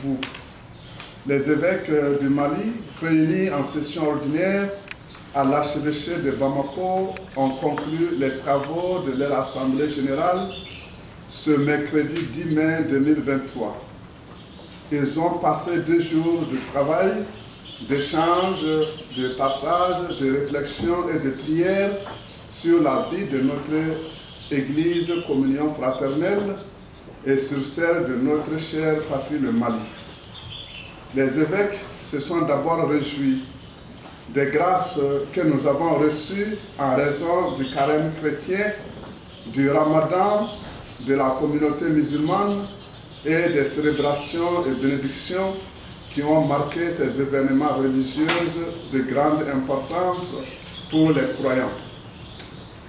vous. Les évêques du Mali, réunis en session ordinaire à l'archevêché de Bamako, ont conclu les travaux de leur assemblée générale ce mercredi 10 mai 2023. Ils ont passé 2 jours de travail, d'échange, de partage, de réflexion et de prière sur la vie de notre Église Communion Fraternelle et sur celle de notre chère patrie, le Mali. Les évêques se sont d'abord réjouis des grâces que nous avons reçues en raison du carême chrétien, du Ramadan, de la communauté musulmane et des célébrations et bénédictions qui ont marqué ces événements religieux de grande importance pour les croyants.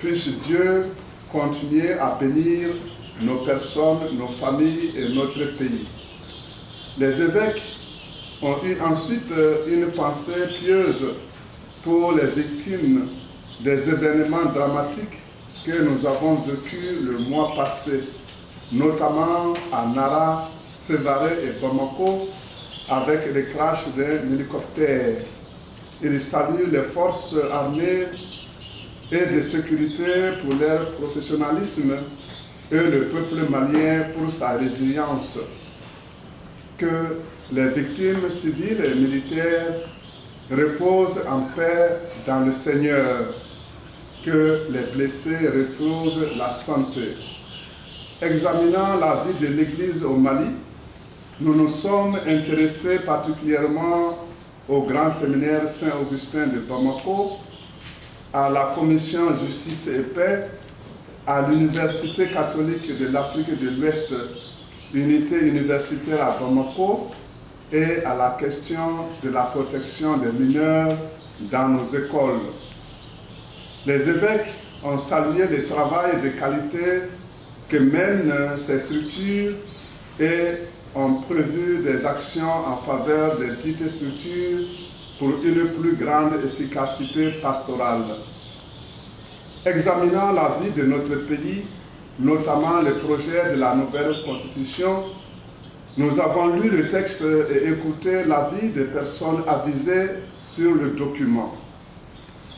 Puisse Dieu continuer à bénir nos personnes, nos familles et notre pays. Les évêques ont eu ensuite une pensée pieuse pour les victimes des événements dramatiques que nous avons vécus le mois passé, notamment à Nara, Sévaré et Bamako, avec les crashs d'un hélicoptère. Ils saluent les forces armées et de sécurité pour leur professionnalisme et le peuple malien pour sa résilience. Que les victimes civiles et militaires reposent en paix dans le Seigneur. Que les blessés retrouvent la santé. Examinant la vie de l'Église au Mali, nous nous sommes intéressés particulièrement au Grand Séminaire Saint-Augustin de Bamako, à la Commission Justice et Paix, à l'Université catholique de l'Afrique de l'Ouest, unité universitaire à Bamako, et à la question de la protection des mineurs dans nos écoles. Les évêques ont salué le travail de qualité que mènent ces structures et ont prévu des actions en faveur des dites structures pour une plus grande efficacité pastorale. Examinant la vie de notre pays, notamment le projet de la nouvelle constitution, nous avons lu le texte et écouté l'avis des personnes avisées sur le document.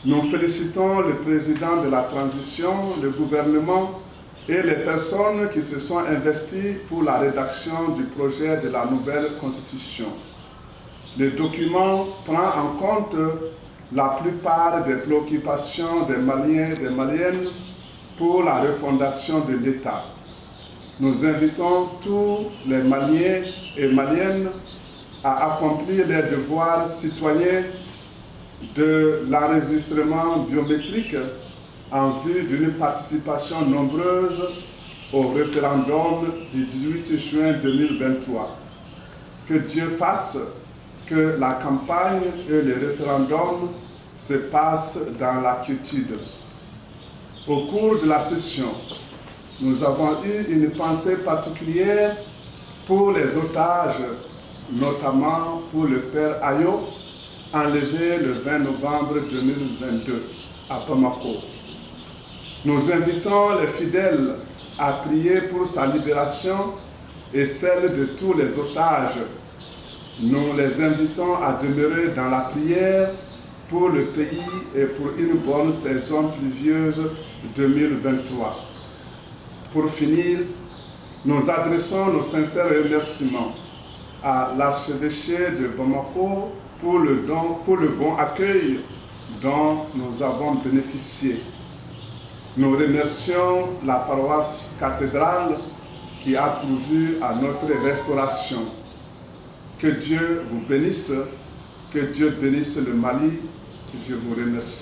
Nous félicitons le président de la transition, le gouvernement et les personnes qui se sont investies pour la rédaction du projet de la nouvelle constitution. Le document prend en compte la plupart des préoccupations des Maliens et des Maliennes pour la refondation de l'État. Nous invitons tous les Maliens et Maliennes à accomplir leurs devoirs citoyens de l'enregistrement biométrique en vue d'une participation nombreuse au référendum du 18 juin 2023. Que Dieu fasse que la campagne et le référendum se passent dans la quiétude. Au cours de la session, nous avons eu une pensée particulière pour les otages, notamment pour le père Ayo, enlevé le 20 novembre 2022 à Bamako. Nous invitons les fidèles à prier pour sa libération et celle de tous les otages. Nous les invitons à demeurer dans la prière pour le pays et pour une bonne saison pluvieuse 2023. Pour finir, nous adressons nos sincères remerciements à l'archevêché de Bamako pour le bon accueil dont nous avons bénéficié. Nous remercions la paroisse cathédrale qui a pourvu à notre restauration. Que Dieu vous bénisse, que Dieu bénisse le Mali. Je vous remercie.